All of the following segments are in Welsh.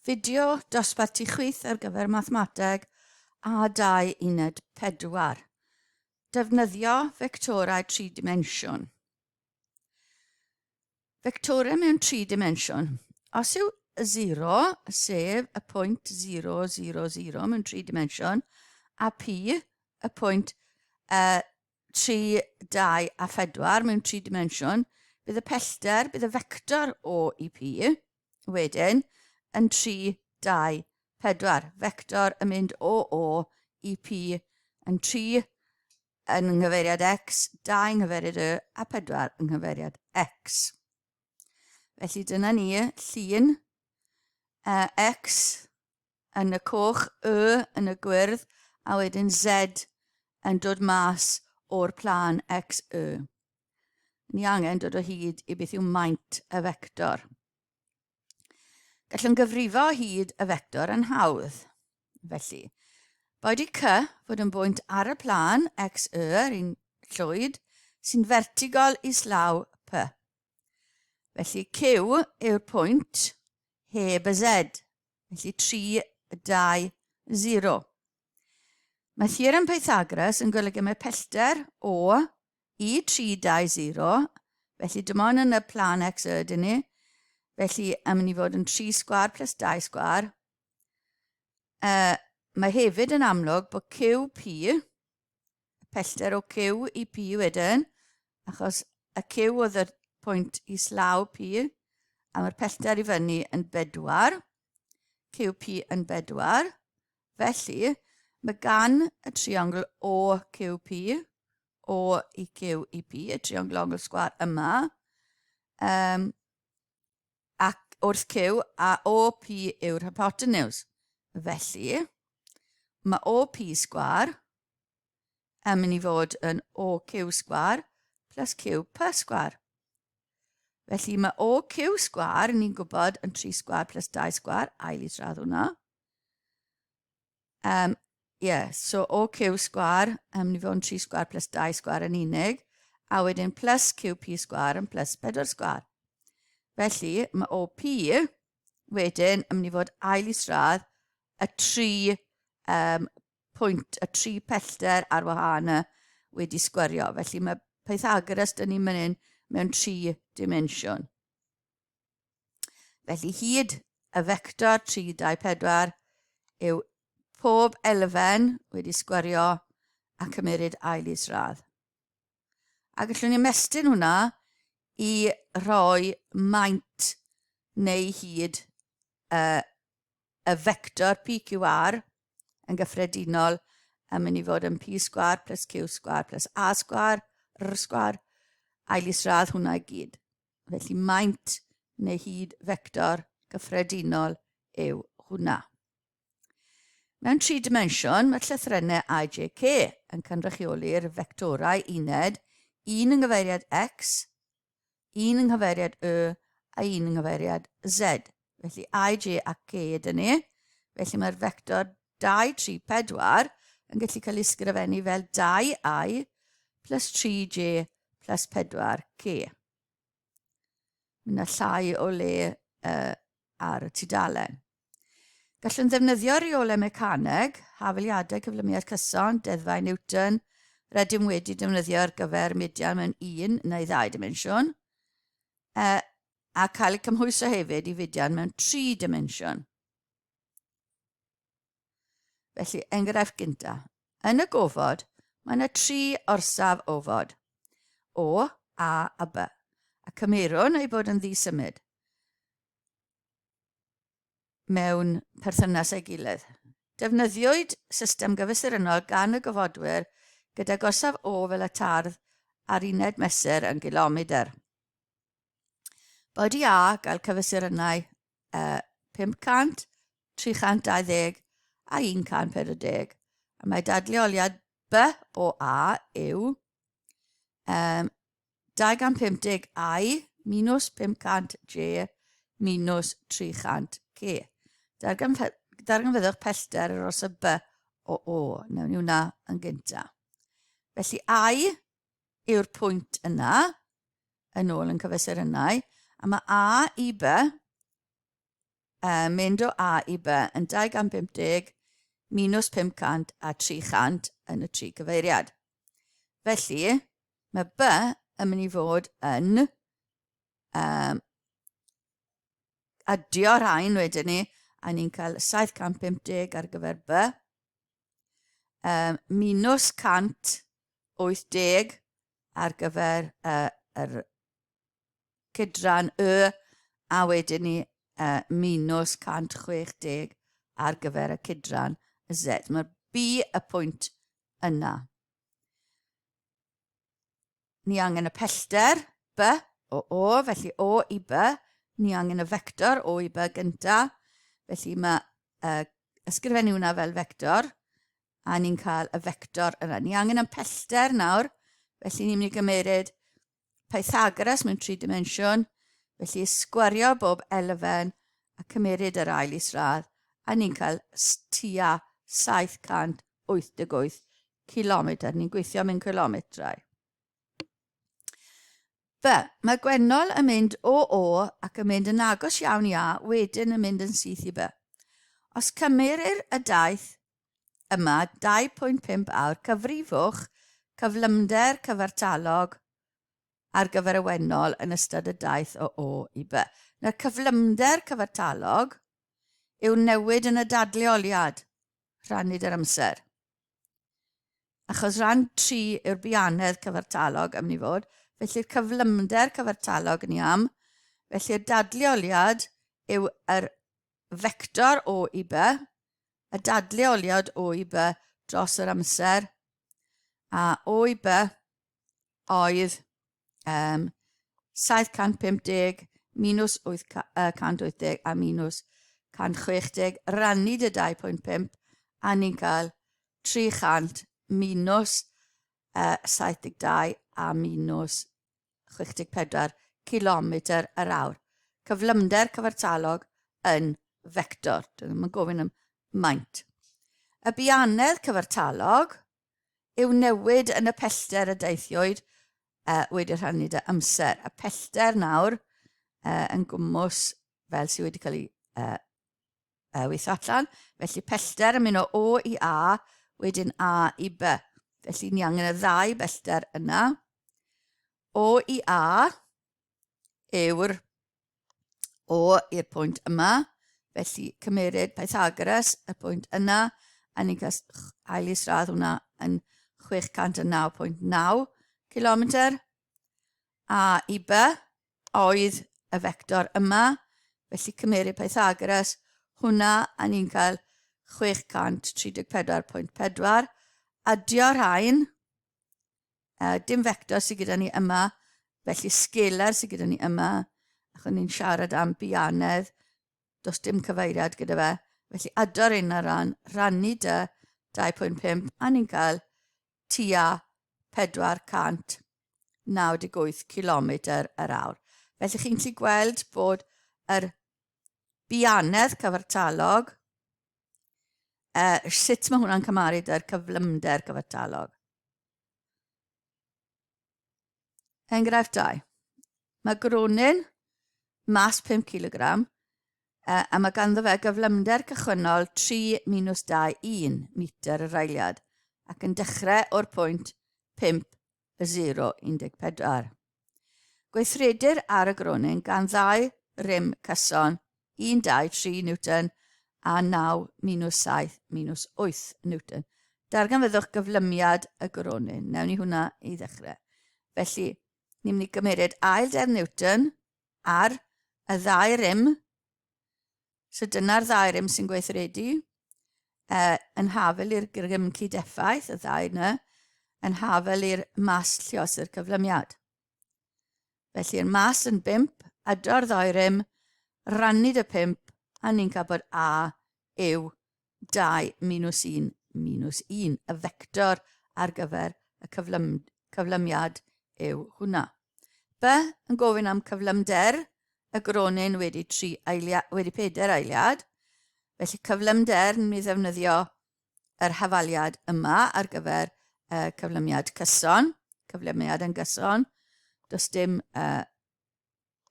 Fideo dosbarth chwith ar gyfer mathemateg A2 uned 4. Defnyddio fectorau 3 dimensiwn. Fectorau mewn 3 dimensiwn. Os yw 0, sef y pwynt 0, 0, 0 mewn 3 dimensiwn, a p, y pwynt 3, 2 a 4 mewn 3 dimensiwn, bydd y pellter, bydd y vector o i p, wedyn, yn 3, 2, 4. Vector yn mynd o i p yn 3 yn nghyfeiriad x, 2 yng nghyfeiriad y, a 4 yng nghyfeiriad x. Felly dyna ni, llun x yn y coch, yn y gwyrdd, a wedyn z yn dod mas o'r plan x, Ni angen dod o hyd i beth yw maint y vector. Gallwn gyfrifo hyd y vector yn hawdd. Felly, bod i c fod yn bwynt ar y plan x, un llwyd, sy'n vertigol islaw p. Felly, q yw'r pwynt heb y z. Felly, 3, 2, 0. Mae theorem Pythagoras yn golygu mae pellter o i 3, 2, 0. Felly, dim ond yn y plan x dyn ni. Felly, yn mynd i fod yn 3 sgwar plus 2 sgwar. Mae hefyd yn amlwg bod QP, y pellter o Q i P wedyn, achos y Q oedd y pwynt islaw P, a mae'r pellter i fyny yn 4, QP yn 4. Felly, mae gan y triongl OQP, O i Q i P, y triongl sgwar yma, ac wrth Q a OP yw'r hypotenuse. Felly, mae OP sgwar yn mynd i fod yn OQ sgwar plus QP sgwar. Felly, mae OQ sgwar, ni'n gwybod, yn 3 sgwar plus 2 sgwar, ail isradd hwnna. So OQ sgwar yn mynd i fod yn 3 sgwar plus 2 sgwar yn unig, a wedyn plus QP sgwar yn plus 4 sgwar. Felly, mae OP wedyn yn mynd i fod ail isradd y 3 pwynt, y 3 pellter ar wahân wedi sgwario. Felly, mae Pythagoras dyn ni'n mynd mewn 3 dimensiwn. Felly, hyd y vector 3, 2, 4 yw pob elfen wedi sgwario a cymeryd ail isradd. A gallwn ni ymestyn hwnna i roi maint neu hyd y vector PQR yn gyffredinol yn mynd i fod yn P sgwar plus Q sgwar plus A sgwar, R sgwar, ail isradd hwnna i gyd. Felly maint neu hyd vector gyffredinol yw hwnna. Mewn 3 dimensiwn, mae'r llythrennau A, J, K yn cynrychioli'r vectorau uned, 1 yng nghyfeiriad x, 1 yng nghyfeiriad y, a 1 yng nghyfeiriad z. Felly I, J a K ydyn ni. Felly mae'r vector 2, 3, 4 yn gallu cael ei ysgrifennu fel 2i plus 3j plus 4k. Mae yna llai o le ar y tudalen. Gallwn ddefnyddio reolau mecaneg, hafaliadau cyflymiad cyson, deddfau Newton, rydym wedi defnyddio ar gyfer median mewn 1 neu 2 dimensiwn, a cael eu cymhwyso hefyd i fidian mewn 3 dimensiwn. Felly, enghraifft gyntaf. Yn y gofod, mae yna 3 orsaf ofod, O, A a B, a cymerwn ei bod yn ddisymud mewn perthynas ei gilydd. Defnyddiwyd system gyfesurynnol gan y gofodwyr gyda gorsaf O fel y tardd ar uned mesur yn gilometr. Bod i A gael cyfesurynnau 500, 320 a 140. A mae dadleoliad B o A yw 250i minus 500j minus 300k. Darganfyddwch pellter yr orsaf B o O. Newn ni hwnna yn gyntaf. Felly I yw'r pwynt yna, yn ôl yn cyfesurynnau, a mae A i B mynd o A i B yn 250 minus 500 a 300 yn y 3 cyfeiriad. Felly, mae B yn mynd i fod yn adio rhain wedyn ni, a ni'n cael 750 ar gyfer B, minus 180 ar gyfer yr cydran Y, a wedyn ni minus 160 ar gyfer y cydran Z. Mae'r B y pwynt yna. Ni angen y pellter B o O, felly O i B. Ni angen y vector O i B gynta, felly mae ysgrifennu hwnna fel vector, a ni'n cael y vector yna. Ni angen y pellter nawr, felly ni'n mynd i gymeryd Pythagoras mewn 3 dimensiwn, felly sgwario bob elfen a cymeryd yr ail isradd, a ni'n cael tua 788 kilometr. Ni'n gweithio mewn kilometrau. Mae gwennol yn mynd o O ac yn mynd yn agos iawn i A, wedyn yn mynd yn syth i B. Os cymerir y daith yma 2.5 awr, cyfrifwch cyflymder cyfartalog ar gyfer y wennol yn ystod y daith o O i B. Nawr cyflymder cyfartalog yw newid yn y dadleoliad, rhannid yr amser. Achos rhan 3 yw'r bianedd cyfartalog am ni fod, felly'r cyflymder cyfartalog ni am, felly'r dadleoliad yw yr vector O i B, y dadleoliad O i B dros yr amser, a O i B oedd 750 minus 180 a minus 160 rannid y 2.5, a ni'n cael 300 minus 72 a minus 64 kilometr yr awr. Cyflymder cyfartalog yn vector. Dyna mae'n gofyn am maint. Y bianedd cyfartalog yw newid yn y pellter y deithiwyd wedi rhannu dy amser. Y pellter nawr yn gwmws fel sydd wedi cael ei weithio allan. Felly pellter yn mynd o O i A, wedyn A i B. Felly ni angen y ddau bellter yna. O i A yw'r O i'r pwynt yma. Felly cymeryd Pythagoras y pwynt yna, a ni'n cael ail isradd hwnna yn 609.9 kilometr. A i B oedd y vector yma, felly cymeryd Pythagoras hwnna, a ni'n cael 634.4. Adio rhain, dim vector sydd gyda ni yma, felly scalar sydd gyda ni yma, achos ni'n siarad am bianedd, does dim cyfeiriad gyda fe, felly adio'r un ar ran, rannu dy 2.5, a ni'n cael tua 498 kilometr yr awr. Felly chi'n gallu gweld bod yr bianedd cyfartalog, sut mae hwnna'n cymaru dy'r cyflymder cyfartalog. Enghraifft 2. Mae gronyn mas 5 kg a mae ganddo fe gyflymder cychwynnol 3 minus 2, 1 metr yr eiliad ac yn dechrau o'r pwynt 5.014. Gweithredir ar y gronyn gan 2 rym cyson 1, 2, 3 newton a 9 minus 7 minus 8 newton. Darganfyddwch gyflymiad y gronyn. Newn ni hwnna i ddechrau. Felly, ni'n mynd i gymeryd ail 10 newton ar y 2 rym. So dyna'r 2 rym sy'n gweithredu. Yn hafel i'r grym cydeffaith, y 2 yna, yn hafel i'r mas lluosur cyflymiad. Felly'r mas yn 5, adro'r 2 rym, rannid y 5, a ni'n cael bod A yw 2 minus 1 minus 1. Y vector ar gyfer y cyflymiad yw hwnna. B yn gofyn am cyflymder, y gronyn wedi 4 eiliad. Felly cyflymder ni'n mynd i ddefnyddio yr hafaliad yma ar gyfer cyflymiad cyson. Cyflymiad yn gyson. Does dim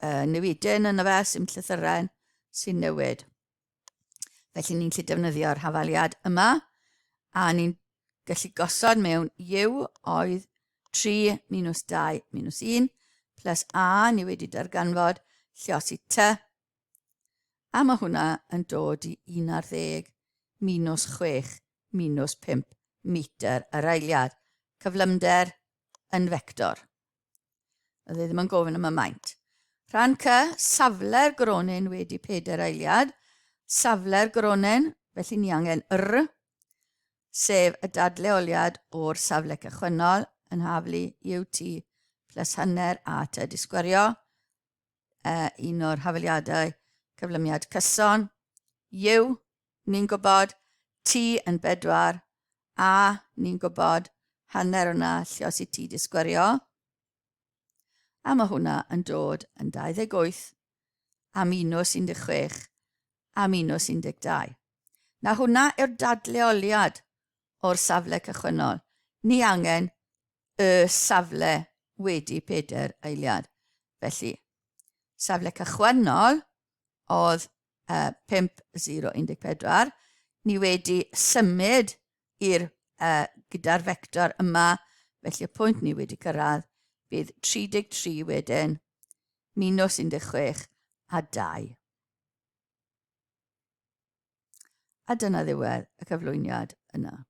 newidyn yna fe, sy'n llythyren sy'n newid. Felly ni'n gallu defnyddio'r hafaliad yma, a ni'n gallu gosod mewn u oedd 3 minus 2 minus 1, plus a ni wedi darganfod lluosi t, a mae hwnna yn dod i 11 minus 6 minus 5 metr yr eiliad. Cyflymder yn vector. Oedd e ddim yn gofyn am y maint. Rhan C, safle'r gronyn wedi 4 eiliad. Safle'r gronyn, felly ni angen r, sef y dadleoliad o'r safle cychwynnol yn haflu ut plus hanner a t di sgwario. Un o'r hafaliadau cyflymiad cyson. U, ni'n gwybod, t yn 4, a ni'n gwybod hanner hwnna lluosi t di sgwario. A mae hwnna yn dod yn 28 a minus 16 a minus 12. Na hwnna yw'r dadleoliad o'r safle cychwynnol. Ni angen y safle wedi 4 eiliad. Felly, safle cychwynnol oedd 5,0,14. Ni wedi symud gyda'r vector yma, felly y pwynt ni wedi cyrraedd bydd 33 wedyn, minus 16 a 2. A dyna ddiwedd y cyflwyniad yna.